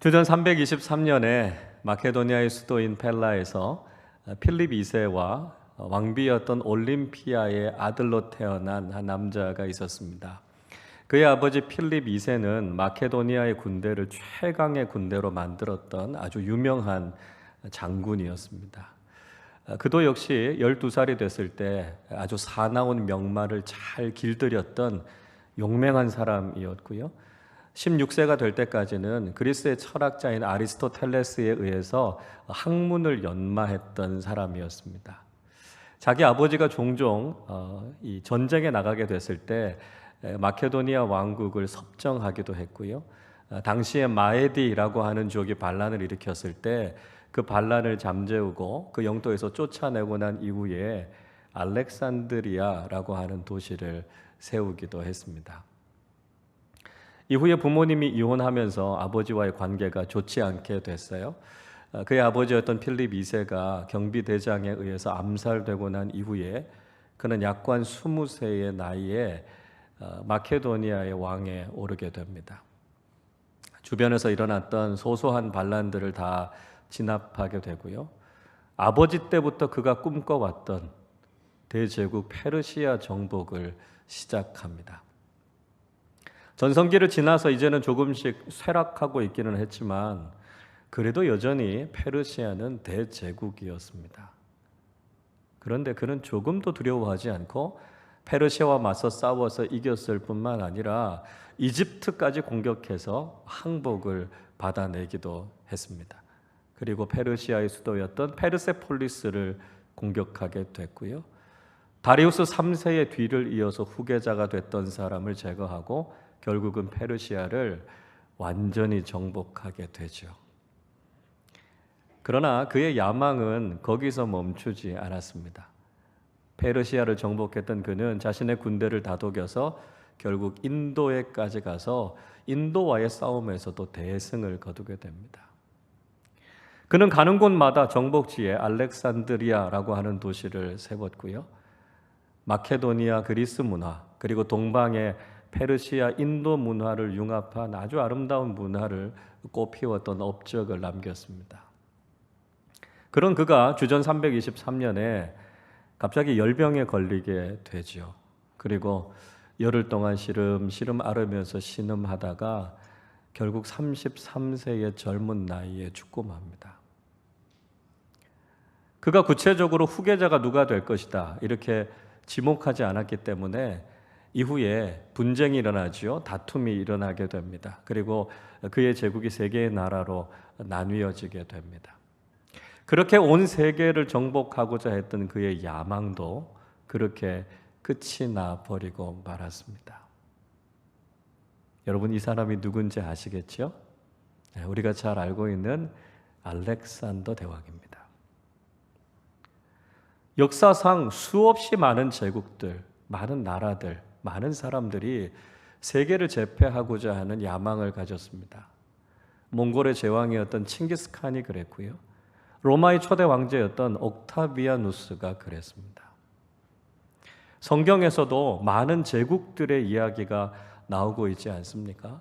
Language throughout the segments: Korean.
주전 323년에 마케도니아의 수도인 펠라에서 필립 2세와 왕비였던 올림피아의 아들로 태어난 한 남자가 있었습니다. 그의 아버지 필립 2세는 마케도니아의 군대를 최강의 군대로 만들었던 아주 유명한 장군이었습니다. 그도 역시 12살이 됐을 때 아주 사나운 명마를 잘 길들였던 용맹한 사람이었고요. 16세가 될 때까지는 그리스의 철학자인 아리스토텔레스에 의해서 학문을 연마했던 사람이었습니다. 자기 아버지가 종종 이 전쟁에 나가게 됐을 때 마케도니아 왕국을 섭정하기도 했고요. 당시에 마에디라고 하는 족이 반란을 일으켰을 때 그 반란을 잠재우고 그 영토에서 쫓아내고 난 이후에 알렉산드리아라고 하는 도시를 세우기도 했습니다. 이후에 부모님이 이혼하면서 아버지와의 관계가 좋지 않게 됐어요. 그의 아버지였던 필립 2세가 경비대장에 의해서 암살되고 난 이후에 그는 약관 20세의 나이에 마케도니아의 왕에 오르게 됩니다. 주변에서 일어났던 소소한 반란들을 다 진압하게 되고요. 아버지 때부터 그가 꿈꿔왔던 대제국 페르시아 정복을 시작합니다. 전성기를 지나서 이제는 조금씩 쇠락하고 있기는 했지만 그래도 여전히 페르시아는 대제국이었습니다. 그런데 그는 조금도 두려워하지 않고 페르시아와 맞서 싸워서 이겼을 뿐만 아니라 이집트까지 공격해서 항복을 받아내기도 했습니다. 그리고 페르시아의 수도였던 페르세폴리스를 공격하게 됐고요. 다리우스 3세의 뒤를 이어서 후계자가 됐던 사람을 제거하고 결국은 페르시아를 완전히 정복하게 되죠. 그러나 그의 야망은 거기서 멈추지 않았습니다. 페르시아를 정복했던 그는 자신의 군대를 다독여서 결국 인도에까지 가서 인도와의 싸움에서도 대승을 거두게 됩니다. 그는 가는 곳마다 정복지에 알렉산드리아라고 하는 도시를 세웠고요. 마케도니아 그리스 문화 그리고 동방의 페르시아 인도 문화를 융합한 아주 아름다운 문화를 꽃피웠던 업적을 남겼습니다. 그런 그가 주전 323년에 갑자기 열병에 걸리게 되죠. 그리고 열흘 동안 시름시름 앓으면서 신음하다가 결국 33세의 젊은 나이에 죽고 맙니다. 그가 구체적으로 후계자가 누가 될 것이다 이렇게 지목하지 않았기 때문에 이후에 분쟁이 일어나지요. 다툼이 일어나게 됩니다. 그리고 그의 제국이 세 개의 나라로 나뉘어지게 됩니다. 그렇게 온 세계를 정복하고자 했던 그의 야망도 그렇게 끝이 나 버리고 말았습니다. 여러분 이 사람이 누군지 아시겠죠? 우리가 잘 알고 있는 알렉산더 대왕입니다. 역사상 수없이 많은 제국들, 많은 나라들, 많은 사람들이 세계를 제패하고자 하는 야망을 가졌습니다. 몽골의 제왕이었던 칭기스칸이 그랬고요. 로마의 초대 왕제였던 옥타비아누스가 그랬습니다. 성경에서도 많은 제국들의 이야기가 나오고 있지 않습니까?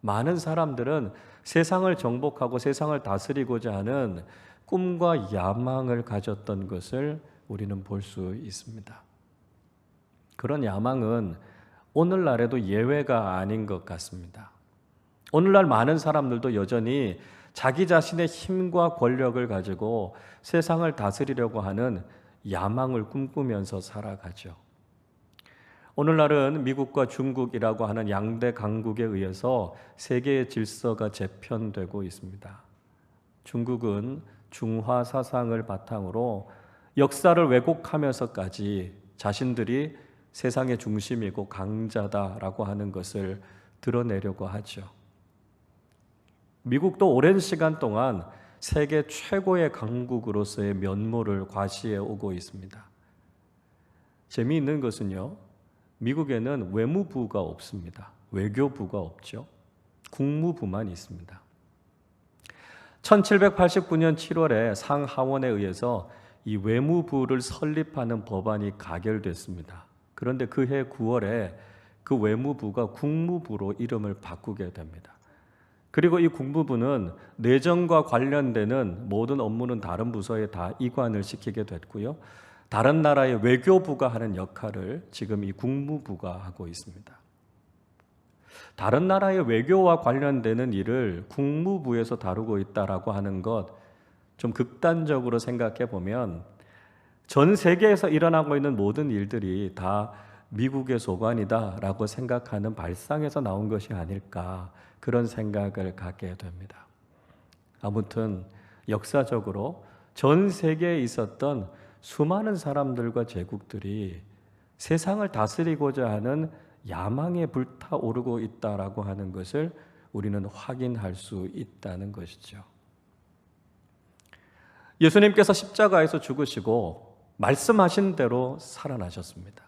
많은 사람들은 세상을 정복하고 세상을 다스리고자 하는 꿈과 야망을 가졌던 것을 우리는 볼 수 있습니다. 그런 야망은 오늘날에도 예외가 아닌 것 같습니다. 오늘날 많은 사람들도 여전히 자기 자신의 힘과 권력을 가지고 세상을 다스리려고 하는 야망을 꿈꾸면서 살아가죠. 오늘날은 미국과 중국이라고 하는 양대 강국에 의해서 세계의 질서가 재편되고 있습니다. 중국은 중화 사상을 바탕으로 역사를 왜곡하면서까지 자신들이 세상의 중심이고 강자다라고 하는 것을 드러내려고 하죠. 미국도 오랜 시간 동안 세계 최고의 강국으로서의 면모를 과시해 오고 있습니다. 재미있는 것은요, 미국에는 외무부가 없습니다. 외교부가 없죠. 국무부만 있습니다. 1789년 7월에 상하원에 의해서 이 외무부를 설립하는 법안이 가결됐습니다. 그런데 그해 9월에 그 외무부가 국무부로 이름을 바꾸게 됩니다. 그리고 이 국무부는 내정과 관련되는 모든 업무는 다른 부서에 다 이관을 시키게 됐고요. 다른 나라의 외교부가 하는 역할을 지금 이 국무부가 하고 있습니다. 다른 나라의 외교와 관련되는 일을 국무부에서 다루고 있다라고 하는 것, 좀 극단적으로 생각해 보면 전 세계에서 일어나고 있는 모든 일들이 다 미국의 소관이다라고 생각하는 발상에서 나온 것이 아닐까, 그런 생각을 갖게 됩니다. 아무튼 역사적으로 전 세계에 있었던 수많은 사람들과 제국들이 세상을 다스리고자 하는 야망에 불타오르고 있다라고 하는 것을 우리는 확인할 수 있다는 것이죠. 예수님께서 십자가에서 죽으시고 말씀하신 대로 살아나셨습니다.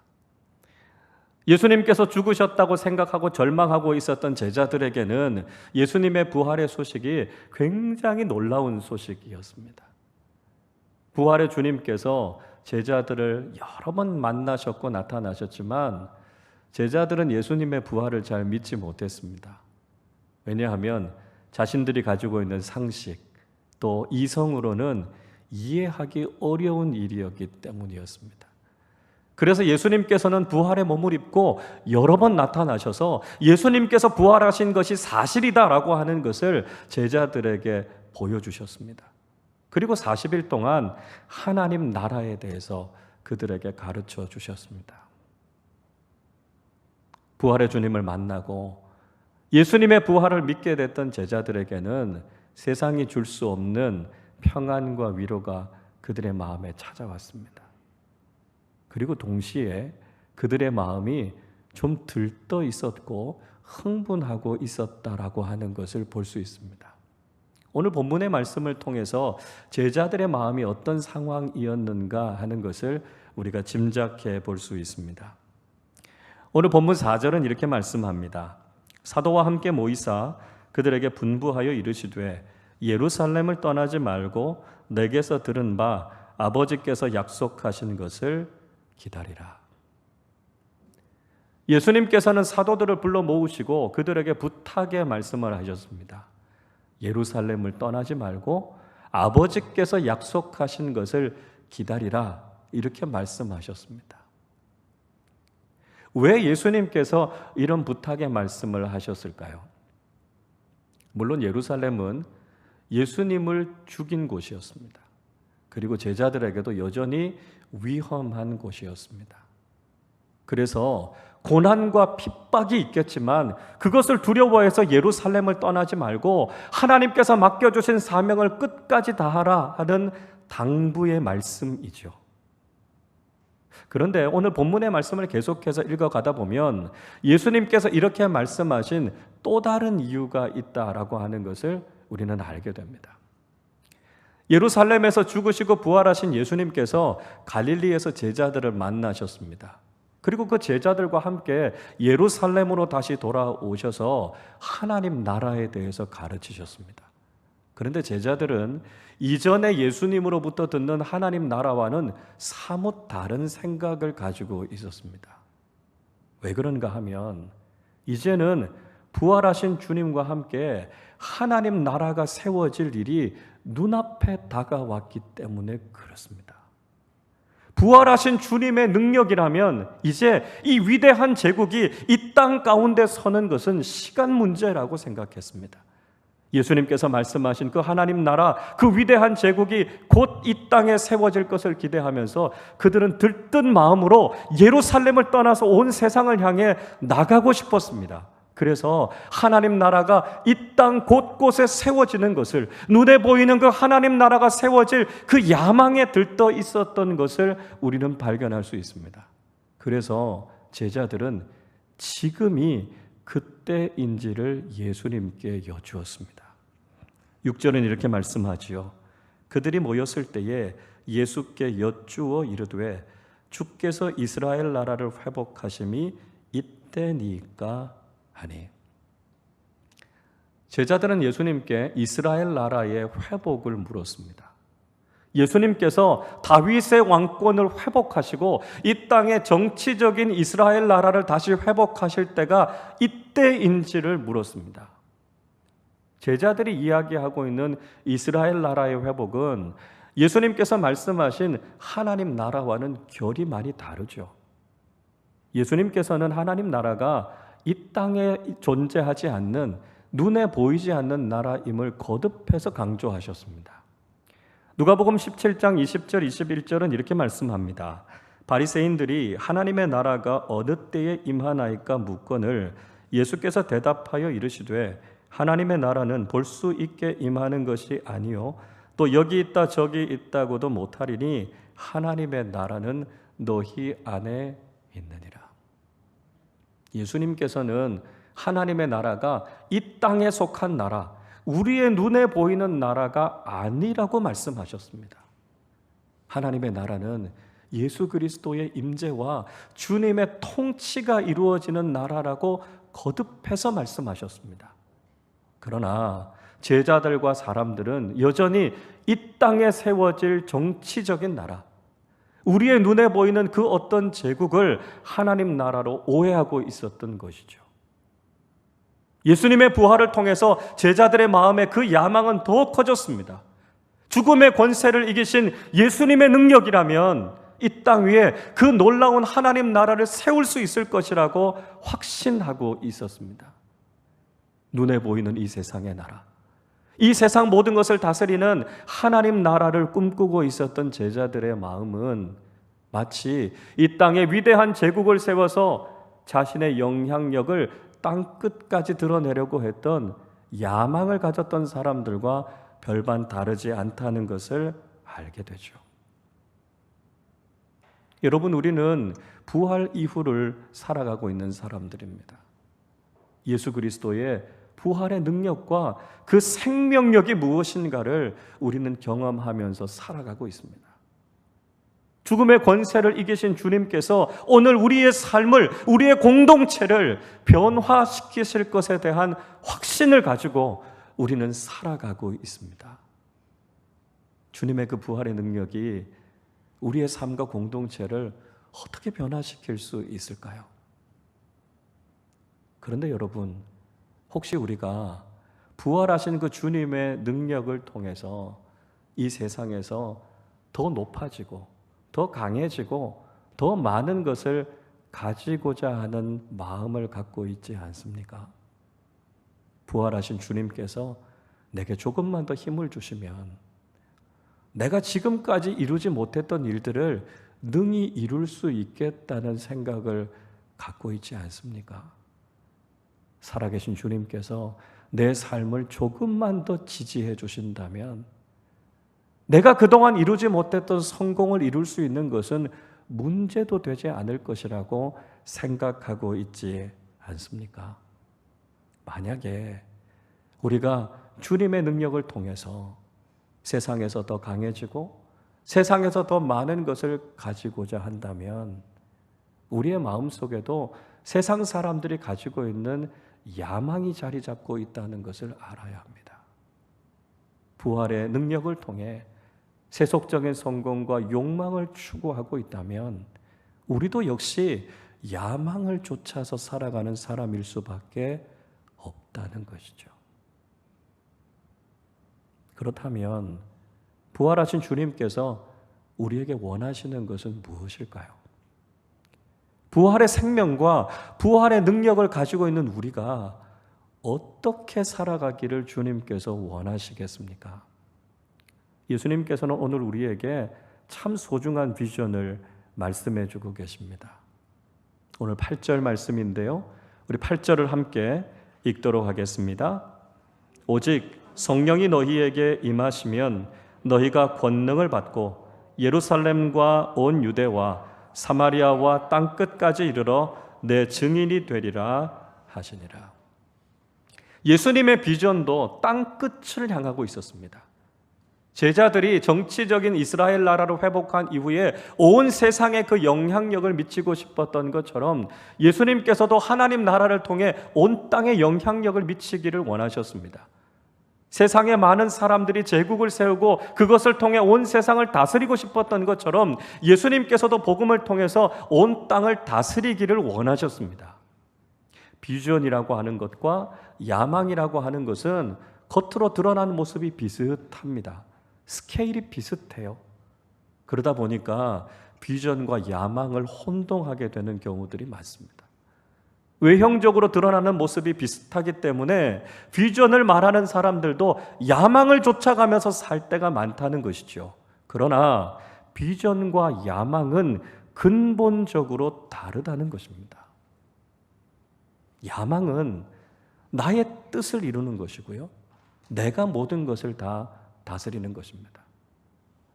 예수님께서 죽으셨다고 생각하고 절망하고 있었던 제자들에게는 예수님의 부활의 소식이 굉장히 놀라운 소식이었습니다. 부활의 주님께서 제자들을 여러 번 만나셨고 나타나셨지만 제자들은 예수님의 부활을 잘 믿지 못했습니다. 왜냐하면 자신들이 가지고 있는 상식, 또 이성으로는 이해하기 어려운 일이었기 때문이었습니다. 그래서 예수님께서는 부활의 몸을 입고 여러 번 나타나셔서 예수님께서 부활하신 것이 사실이다라고 하는 것을 제자들에게 보여주셨습니다. 그리고 40일 동안 하나님 나라에 대해서 그들에게 가르쳐 주셨습니다. 부활의 주님을 만나고 예수님의 부활을 믿게 됐던 제자들에게는 세상이 줄 수 없는 평안과 위로가 그들의 마음에 찾아왔습니다. 그리고 동시에 그들의 마음이 좀 들떠 있었고 흥분하고 있었다라고 하는 것을 볼 수 있습니다. 오늘 본문의 말씀을 통해서 제자들의 마음이 어떤 상황이었는가 하는 것을 우리가 짐작해 볼 수 있습니다. 오늘 본문 4절은 이렇게 말씀합니다. 사도와 함께 모이사 그들에게 분부하여 이르시되 예루살렘을 떠나지 말고 내게서 들은 바 아버지께서 약속하신 것을 기다리라. 예수님께서는 사도들을 불러 모으시고 그들에게 부탁의 말씀을 하셨습니다. 예루살렘을 떠나지 말고 아버지께서 약속하신 것을 기다리라, 이렇게 말씀하셨습니다. 왜 예수님께서 이런 부탁의 말씀을 하셨을까요? 물론 예루살렘은 예수님을 죽인 곳이었습니다. 그리고 제자들에게도 여전히 위험한 곳이었습니다. 그래서 고난과 핍박이 있겠지만 그것을 두려워해서 예루살렘을 떠나지 말고 하나님께서 맡겨주신 사명을 끝까지 다하라 하는 당부의 말씀이죠. 그런데 오늘 본문의 말씀을 계속해서 읽어가다 보면 예수님께서 이렇게 말씀하신 또 다른 이유가 있다라고 하는 것을 우리는 알게 됩니다. 예루살렘에서 죽으시고 부활하신 예수님께서 갈릴리에서 제자들을 만나셨습니다. 그리고 그 제자들과 함께 예루살렘으로 다시 돌아오셔서 하나님 나라에 대해서 가르치셨습니다. 그런데 제자들은 이전에 예수님으로부터 듣는 하나님 나라와는 사뭇 다른 생각을 가지고 있었습니다. 왜 그런가 하면 이제는 부활하신 주님과 함께 하나님 나라가 세워질 일이 눈앞에 다가왔기 때문에 그렇습니다. 부활하신 주님의 능력이라면 이제 이 위대한 제국이 이 땅 가운데 서는 것은 시간 문제라고 생각했습니다. 예수님께서 말씀하신 그 하나님 나라, 그 위대한 제국이 곧 이 땅에 세워질 것을 기대하면서 그들은 들뜬 마음으로 예루살렘을 떠나서 온 세상을 향해 나가고 싶었습니다. 그래서 하나님 나라가 이 땅 곳곳에 세워지는 것을, 눈에 보이는 그 하나님 나라가 세워질 그 야망에 들떠 있었던 것을 우리는 발견할 수 있습니다. 그래서 제자들은 지금이 그때인지를 예수님께 여쭈었습니다. 6절은 이렇게 말씀하지요. 그들이 모였을 때에 예수께 여쭈어 이르되 주께서 이스라엘 나라를 회복하심이 이때니까 하니. 제자들은 예수님께 이스라엘 나라의 회복을 물었습니다. 예수님께서 다윗의 왕권을 회복하시고 이 땅의 정치적인 이스라엘 나라를 다시 회복하실 때가 이때인지를 물었습니다. 제자들이 이야기하고 있는 이스라엘 나라의 회복은 예수님께서 말씀하신 하나님 나라와는 결이 많이 다르죠. 예수님께서는 하나님 나라가 이 땅에 존재하지 않는, 눈에 보이지 않는 나라임을 거듭해서 강조하셨습니다. 누가복음 17장 20절 21절은 이렇게 말씀합니다. 바리새인들이 하나님의 나라가 어느 때에 임하나이까 묻거늘 예수께서 대답하여 이르시되 하나님의 나라는 볼 수 있게 임하는 것이 아니요 또 여기 있다 저기 있다고도 못하리니 하나님의 나라는 너희 안에 있느니라. 예수님께서는 하나님의 나라가 이 땅에 속한 나라, 우리의 눈에 보이는 나라가 아니라고 말씀하셨습니다. 하나님의 나라는 예수 그리스도의 임재와 주님의 통치가 이루어지는 나라라고 거듭해서 말씀하셨습니다. 그러나 제자들과 사람들은 여전히 이 땅에 세워질 정치적인 나라, 우리의 눈에 보이는 그 어떤 제국을 하나님 나라로 오해하고 있었던 것이죠. 예수님의 부활을 통해서 제자들의 마음에 그 야망은 더 커졌습니다. 죽음의 권세를 이기신 예수님의 능력이라면 이 땅 위에 그 놀라운 하나님 나라를 세울 수 있을 것이라고 확신하고 있었습니다. 눈에 보이는 이 세상의 나라, 이 세상 모든 것을 다스리는 하나님 나라를 꿈꾸고 있었던 제자들의 마음은 마치 이 땅에 위대한 제국을 세워서 자신의 영향력을 땅 끝까지 드러내려고 했던 야망을 가졌던 사람들과 별반 다르지 않다는 것을 알게 되죠. 여러분, 우리는 부활 이후를 살아가고 있는 사람들입니다. 예수 그리스도의 부활의 능력과 그 생명력이 무엇인가를 우리는 경험하면서 살아가고 있습니다. 죽음의 권세를 이기신 주님께서 오늘 우리의 삶을, 우리의 공동체를 변화시키실 것에 대한 확신을 가지고 우리는 살아가고 있습니다. 주님의 그 부활의 능력이 우리의 삶과 공동체를 어떻게 변화시킬 수 있을까요? 그런데 여러분, 혹시 우리가 부활하신 그 주님의 능력을 통해서 이 세상에서 더 높아지고 더 강해지고 더 많은 것을 가지고자 하는 마음을 갖고 있지 않습니까? 부활하신 주님께서 내게 조금만 더 힘을 주시면 내가 지금까지 이루지 못했던 일들을 능히 이룰 수 있겠다는 생각을 갖고 있지 않습니까? 살아계신 주님께서 내 삶을 조금만 더 지지해 주신다면 내가 그동안 이루지 못했던 성공을 이룰 수 있는 것은 문제도 되지 않을 것이라고 생각하고 있지 않습니까? 만약에 우리가 주님의 능력을 통해서 세상에서 더 강해지고 세상에서 더 많은 것을 가지고자 한다면 우리의 마음속에도 세상 사람들이 가지고 있는 야망이 자리 잡고 있다는 것을 알아야 합니다. 부활의 능력을 통해 세속적인 성공과 욕망을 추구하고 있다면 우리도 역시 야망을 쫓아서 살아가는 사람일 수밖에 없다는 것이죠. 그렇다면 부활하신 주님께서 우리에게 원하시는 것은 무엇일까요? 부활의 생명과 부활의 능력을 가지고 있는 우리가 어떻게 살아가기를 주님께서 원하시겠습니까? 예수님께서는 오늘 우리에게 참 소중한 비전을 말씀해 주고 계십니다. 오늘 8절 말씀인데요. 우리 8절을 함께 읽도록 하겠습니다. 오직 성령이 너희에게 임하시면 너희가 권능을 받고 예루살렘과 온 유대와 사마리아와 땅 끝까지 이르러 내 증인이 되리라 하시니라. 예수님의 비전도 땅 끝을 향하고 있었습니다. 제자들이 정치적인 이스라엘 나라로 회복한 이후에 온 세상에 그 영향력을 미치고 싶었던 것처럼 예수님께서도 하나님 나라를 통해 온 땅에 영향력을 미치기를 원하셨습니다. 세상에 많은 사람들이 제국을 세우고 그것을 통해 온 세상을 다스리고 싶었던 것처럼 예수님께서도 복음을 통해서 온 땅을 다스리기를 원하셨습니다. 비전이라고 하는 것과 야망이라고 하는 것은 겉으로 드러나는 모습이 비슷합니다. 스케일이 비슷해요. 그러다 보니까 비전과 야망을 혼동하게 되는 경우들이 많습니다. 외형적으로 드러나는 모습이 비슷하기 때문에 비전을 말하는 사람들도 야망을 쫓아가면서 살 때가 많다는 것이죠. 그러나 비전과 야망은 근본적으로 다르다는 것입니다. 야망은 나의 뜻을 이루는 것이고요. 내가 모든 것을 다 다스리는 것입니다.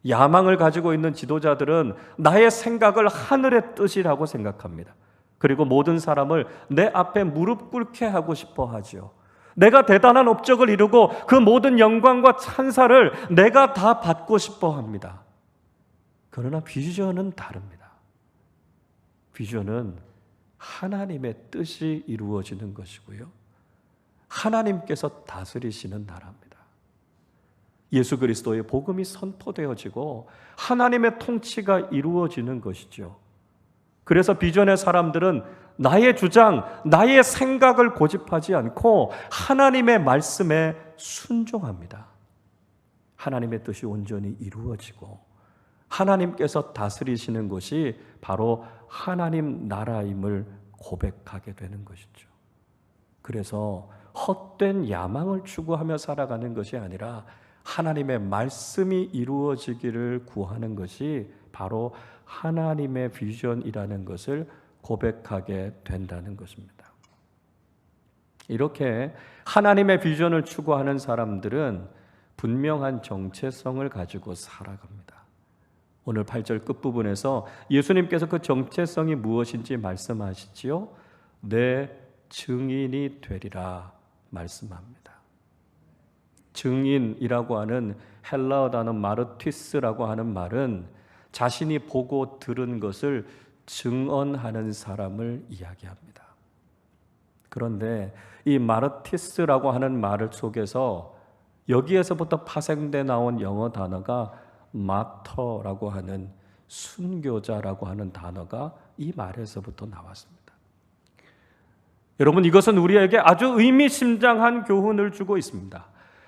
야망을 가지고 있는 지도자들은 나의 생각을 하늘의 뜻이라고 생각합니다. 그리고 모든 사람을 내 앞에 무릎 꿇게 하고 싶어 하죠. 내가 대단한 업적을 이루고 그 모든 영광과 찬사를 내가 다 받고 싶어 합니다. 그러나 비전은 다릅니다. 비전은 하나님의 뜻이 이루어지는 것이고요. 하나님께서 다스리시는 나라입니다. 예수 그리스도의 복음이 선포되어지고 하나님의 통치가 이루어지는 것이죠. 그래서 비전의 사람들은 나의 주장, 나의 생각을 고집하지 않고 하나님의 말씀에 순종합니다. 하나님의 뜻이 온전히 이루어지고 하나님께서 다스리시는 것이 바로 하나님 나라임을 고백하게 되는 것이죠. 그래서 헛된 야망을 추구하며 살아가는 것이 아니라 하나님의 말씀이 이루어지기를 구하는 것이 바로 하나님의 비전이라는 것을 고백하게 된다는 것입니다. 이렇게 하나님의 비전을 추구하는 사람들은 분명한 정체성을 가지고 살아갑니다. 오늘 8절 끝부분에서 예수님께서 그 정체성이 무엇인지 말씀하시지요. 내 증인이 되리라 말씀합니다. 증인이라고 하는 헬라어 단어 마르티스라고 하는 말은 자신이 보고 들은 것을 증언하는 사람을 이야기합니다. 그런데 이 마르티스라고 하는 말 속에서 여기에서부터 파생돼 나온 영어 단어가 마터라고 하는 순교자라고 하는 단어가 이 말에서부터 나왔습니다. 여러분, 이것은 우리에게 아주 의미심장한 교훈을 주고 있습니다.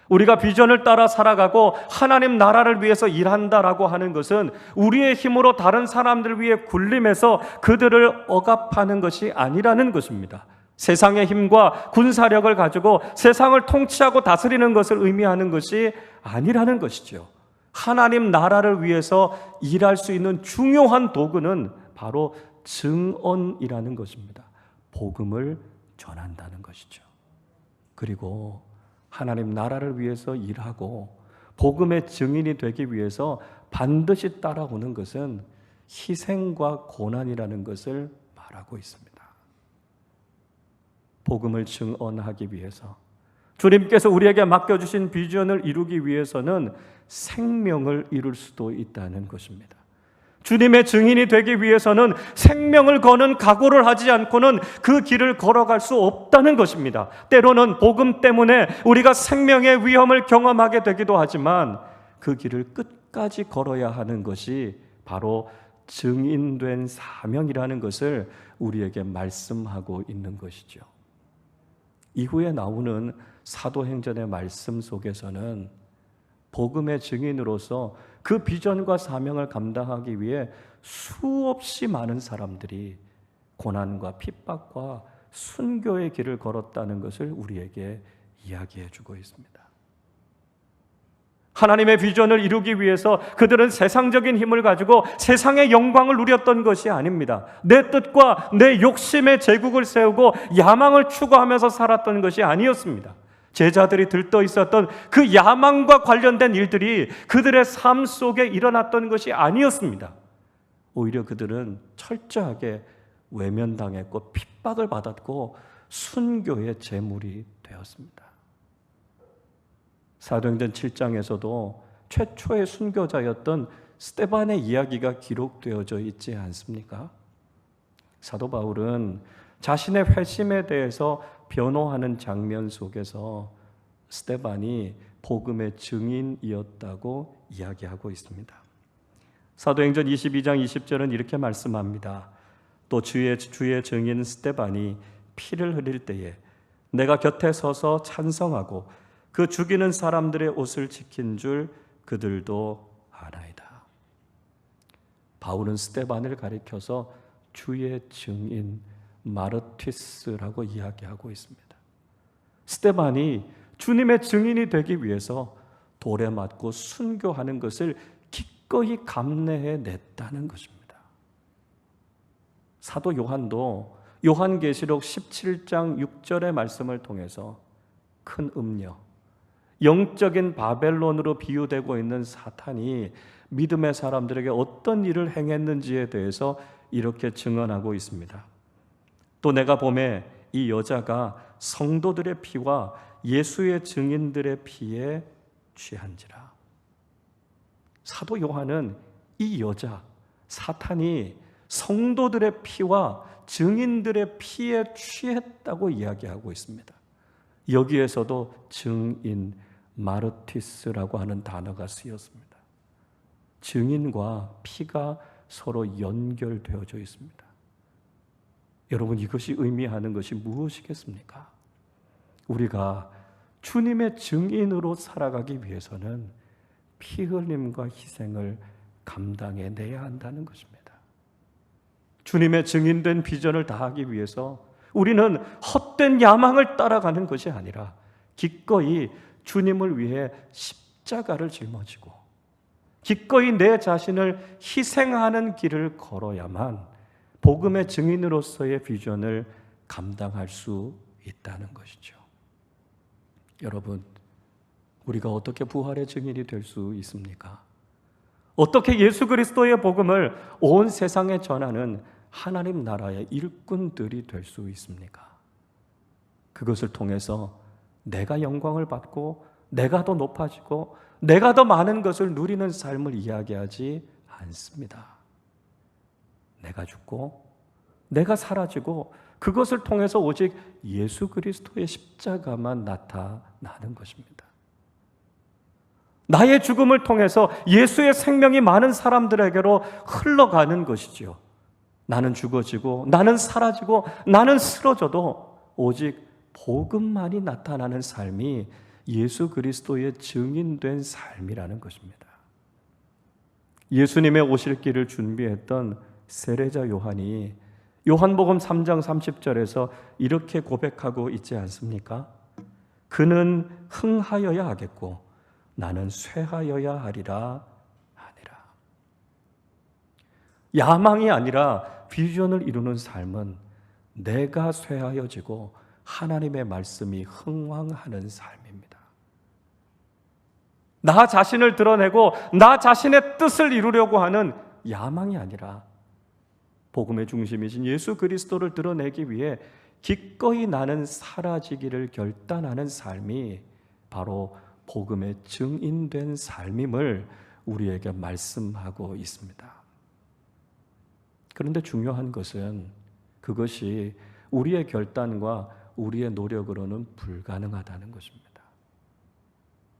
우리가 비전을 따라 살아가고 하나님 나라를 위해서 일한다라고 하는 것은 우리의 힘으로 다른 사람들 위해 군림해서 그들을 억압하는 것이 아니라는 것입니다. 세상의 힘과 군사력을 가지고 세상을 통치하고 다스리는 것을 의미하는 것이 아니라는 것이죠. 하나님 나라를 위해서 일할 수 있는 중요한 도구는 바로 증언이라는 것입니다. 복음을 전한다는 것이죠. 그리고 하나님 나라를 위해서 일하고 복음의 증인이 되기 위해서 반드시 따라오는 것은 희생과 고난이라는 것을 말하고 있습니다. 복음을 증언하기 위해서 주님께서 우리에게 맡겨주신 비전을 이루기 위해서는 생명을 이룰 수도 있다는 것입니다. 주님의 증인이 되기 위해서는 생명을 거는 각오를 하지 않고는 그 길을 걸어갈 수 없다는 것입니다. 때로는 복음 때문에 우리가 생명의 위험을 경험하게 되기도 하지만 그 길을 끝까지 걸어야 하는 것이 바로 증인된 사명이라는 것을 우리에게 말씀하고 있는 것이죠. 이후에 나오는 사도행전의 말씀 속에서는 복음의 증인으로서 그 비전과 사명을 감당하기 위해 수없이 많은 사람들이 고난과 핍박과 순교의 길을 걸었다는 것을 우리에게 이야기해 주고 있습니다. 하나님의 비전을 이루기 위해서 그들은 세상적인 힘을 가지고 세상의 영광을 누렸던 것이 아닙니다. 내 뜻과 내 욕심의 제국을 세우고 야망을 추구하면서 살았던 것이 아니었습니다. 제자들이 들떠 있었던 그 야망과 관련된 일들이 그들의 삶 속에 일어났던 것이 아니었습니다. 오히려 그들은 철저하게 외면당했고 핍박을 받았고 순교의 제물이 되었습니다. 사도행전 7장에서도 최초의 순교자였던 스데반의 이야기가 기록되어져 있지 않습니까? 사도 바울은 자신의 회심에 대해서 변호하는 장면 속에서 스데반이 복음의 증인이었다고 이야기하고 있습니다. 사도행전 22장 20절은 이렇게 말씀합니다. 또 주의 증인 스데반이 피를 흘릴 때에 내가 곁에 서서 찬성하고 그 죽이는 사람들의 옷을 지킨 줄 그들도 아나이다. 바울은 스데반을 가리켜서 주의 증인 마르티스라고 이야기하고 있습니다. 스데반이 주님의 증인이 되기 위해서 돌에 맞고 순교하는 것을 기꺼이 감내해 냈다는 것입니다. 사도 요한도 요한계시록 17장 6절의 말씀을 통해서 큰 음녀, 영적인 바벨론으로 비유되고 있는 사탄이 믿음의 사람들에게 어떤 일을 행했는지에 대해서 이렇게 증언하고 있습니다. 또 내가 보매 이 여자가 성도들의 피와 예수의 증인들의 피에 취한지라. 사도 요한은 이 여자 사탄이 성도들의 피와 증인들의 피에 취했다고 이야기하고 있습니다. 여기에서도 증인 마르티스라고 하는 단어가 쓰였습니다. 증인과 피가 서로 연결되어져 있습니다. 여러분, 이것이 의미하는 것이 무엇이겠습니까? 우리가 주님의 증인으로 살아가기 위해서는 피 흘림과 희생을 감당해내야 한다는 것입니다. 주님의 증인된 비전을 다하기 위해서 우리는 헛된 야망을 따라가는 것이 아니라 기꺼이 주님을 위해 십자가를 짊어지고 기꺼이 내 자신을 희생하는 길을 걸어야만 복음의 증인으로서의 비전을 감당할 수 있다는 것이죠. 여러분, 우리가 어떻게 부활의 증인이 될 수 있습니까? 어떻게 예수 그리스도의 복음을 온 세상에 전하는 하나님 나라의 일꾼들이 될 수 있습니까? 그것을 통해서 내가 영광을 받고 내가 더 높아지고 내가 더 많은 것을 누리는 삶을 이야기하지 않습니다. 내가 죽고 내가 사라지고 그것을 통해서 오직 예수 그리스도의 십자가만 나타나는 것입니다. 나의 죽음을 통해서 예수의 생명이 많은 사람들에게로 흘러가는 것이지요. 나는 죽어지고 나는 사라지고 나는 쓰러져도 오직 복음만이 나타나는 삶이 예수 그리스도의 증인된 삶이라는 것입니다. 예수님의 오실 길을 준비했던 세례자 요한이 요한복음 3장 30절에서 이렇게 고백하고 있지 않습니까? 그는 흥하여야 하겠고 나는 쇠하여야 하리라 하니라. 야망이 아니라 비전을 이루는 삶은 내가 쇠하여지고 하나님의 말씀이 흥왕하는 삶입니다. 나 자신을 드러내고 나 자신의 뜻을 이루려고 하는 야망이 아니라 복음의 중심이신 예수 그리스도를 드러내기 위해 기꺼이 나는 사라지기를 결단하는 삶이 바로 복음의 증인된 삶임을 우리에게 말씀하고 있습니다. 그런데 중요한 것은 그것이 우리의 결단과 우리의 노력으로는 불가능하다는 것입니다.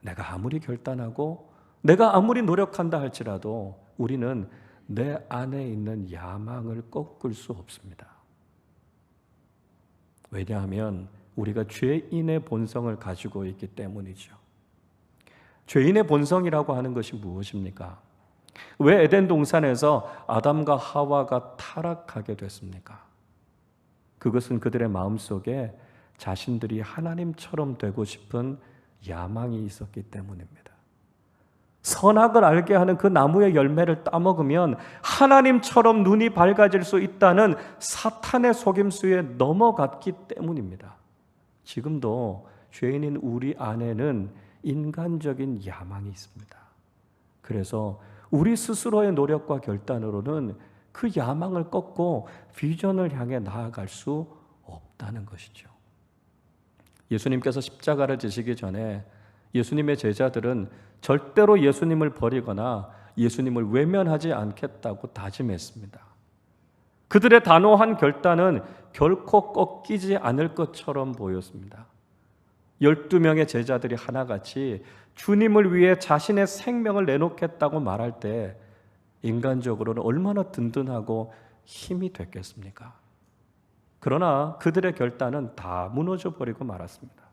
내가 아무리 결단하고 내가 아무리 노력한다 할지라도 우리는 내 안에 있는 야망을 꺾을 수 없습니다. 왜냐하면 우리가 죄인의 본성을 가지고 있기 때문이죠. 죄인의 본성이라고 하는 것이 무엇입니까? 왜 에덴 동산에서 아담과 하와가 타락하게 됐습니까? 그것은 그들의 마음속에 자신들이 하나님처럼 되고 싶은 야망이 있었기 때문입니다. 선악을 알게 하는 그 나무의 열매를 따먹으면 하나님처럼 눈이 밝아질 수 있다는 사탄의 속임수에 넘어갔기 때문입니다. 지금도 죄인인 우리 안에는 인간적인 야망이 있습니다. 그래서 우리 스스로의 노력과 결단으로는 그 야망을 꺾고 비전을 향해 나아갈 수 없다는 것이죠. 예수님께서 십자가를 지시기 전에 예수님의 제자들은 절대로 예수님을 버리거나 예수님을 외면하지 않겠다고 다짐했습니다. 그들의 단호한 결단은 결코 꺾이지 않을 것처럼 보였습니다. 12명의 제자들이 하나같이 주님을 위해 자신의 생명을 내놓겠다고 말할 때 인간적으로는 얼마나 든든하고 힘이 됐겠습니까? 그러나 그들의 결단은 다 무너져 버리고 말았습니다.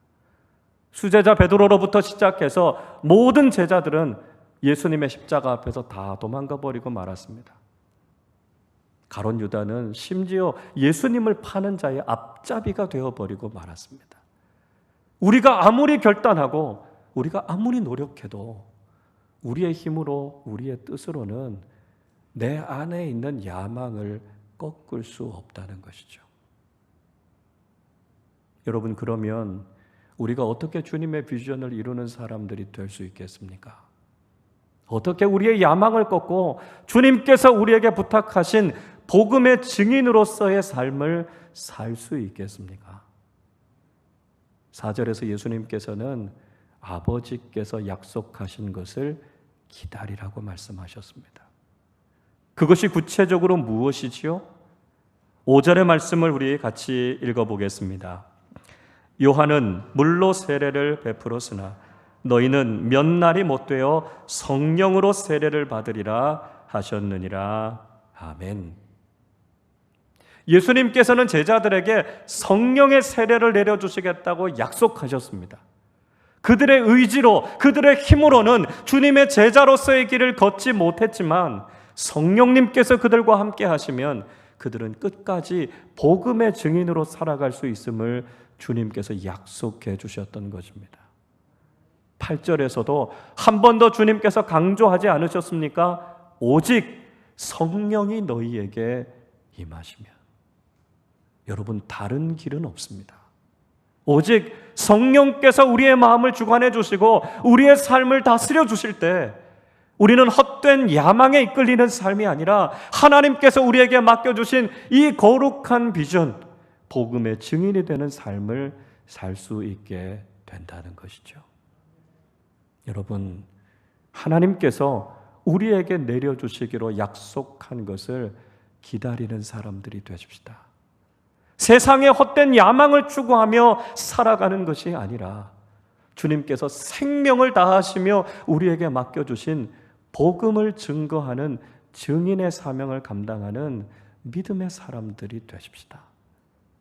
수제자 베드로로부터 시작해서 모든 제자들은 예수님의 십자가 앞에서 다 도망가 버리고 말았습니다. 가룟 유다는 심지어 예수님을 파는 자의 앞잡이가 되어버리고 말았습니다. 우리가 아무리 결단하고 우리가 아무리 노력해도 우리의 힘으로 우리의 뜻으로는 내 안에 있는 야망을 꺾을 수 없다는 것이죠. 여러분, 그러면 우리가 어떻게 주님의 비전을 이루는 사람들이 될 수 있겠습니까? 어떻게 우리의 야망을 꺾고 주님께서 우리에게 부탁하신 복음의 증인으로서의 삶을 살 수 있겠습니까? 4절에서 예수님께서는 아버지께서 약속하신 것을 기다리라고 말씀하셨습니다. 그것이 구체적으로 무엇이지요? 5절의 말씀을 우리 같이 읽어보겠습니다. 요한은 물로 세례를 베풀었으나 너희는 몇 날이 못되어 성령으로 세례를 받으리라 하셨느니라. 아멘. 예수님께서는 제자들에게 성령의 세례를 내려주시겠다고 약속하셨습니다. 그들의 의지로, 그들의 힘으로는 주님의 제자로서의 길을 걷지 못했지만 성령님께서 그들과 함께 하시면 그들은 끝까지 복음의 증인으로 살아갈 수 있음을 주님께서 약속해 주셨던 것입니다. 8절에서도 한 번 더 주님께서 강조하지 않으셨습니까? 오직 성령이 너희에게 임하시면. 여러분, 다른 길은 없습니다. 오직 성령께서 우리의 마음을 주관해 주시고 우리의 삶을 다스려 주실 때 우리는 헛된 야망에 이끌리는 삶이 아니라 하나님께서 우리에게 맡겨주신 이 거룩한 비전, 복음의 증인이 되는 삶을 살 수 있게 된다는 것이죠. 여러분, 하나님께서 우리에게 내려주시기로 약속한 것을 기다리는 사람들이 되십시다. 세상의 헛된 야망을 추구하며 살아가는 것이 아니라 주님께서 생명을 다하시며 우리에게 맡겨주신 복음을 증거하는 증인의 사명을 감당하는 믿음의 사람들이 되십시다.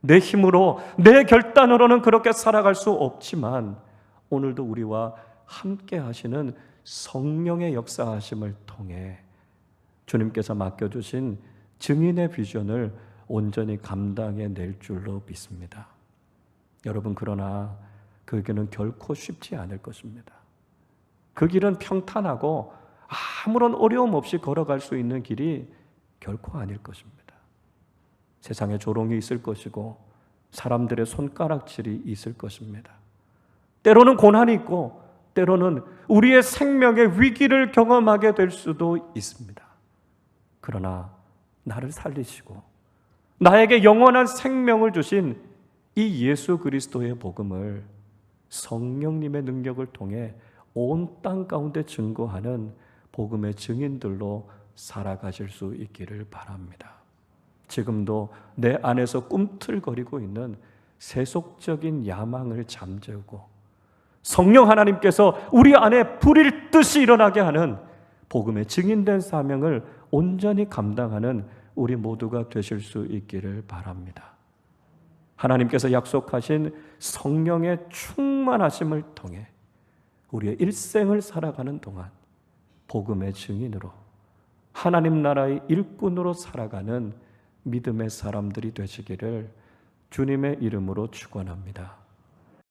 내 힘으로, 내 결단으로는 그렇게 살아갈 수 없지만 오늘도 우리와 함께 하시는 성령의 역사하심을 통해 주님께서 맡겨주신 증인의 비전을 온전히 감당해 낼 줄로 믿습니다. 여러분, 그러나 그 길은 결코 쉽지 않을 것입니다. 그 길은 평탄하고 아무런 어려움 없이 걸어갈 수 있는 길이 결코 아닐 것입니다. 세상에 조롱이 있을 것이고 사람들의 손가락질이 있을 것입니다. 때로는 고난이 있고 때로는 우리의 생명의 위기를 경험하게 될 수도 있습니다. 그러나 나를 살리시고 나에게 영원한 생명을 주신 이 예수 그리스도의 복음을 성령님의 능력을 통해 온 땅 가운데 증거하는 복음의 증인들로 살아가실 수 있기를 바랍니다. 지금도 내 안에서 꿈틀거리고 있는 세속적인 야망을 잠재우고 성령 하나님께서 우리 안에 불일 듯이 일어나게 하는 복음의 증인된 사명을 온전히 감당하는 우리 모두가 되실 수 있기를 바랍니다. 하나님께서 약속하신 성령의 충만하심을 통해 우리의 일생을 살아가는 동안 복음의 증인으로 하나님 나라의 일꾼으로 살아가는 믿음의 사람들이 되시기를 주님의 이름으로 축원합니다.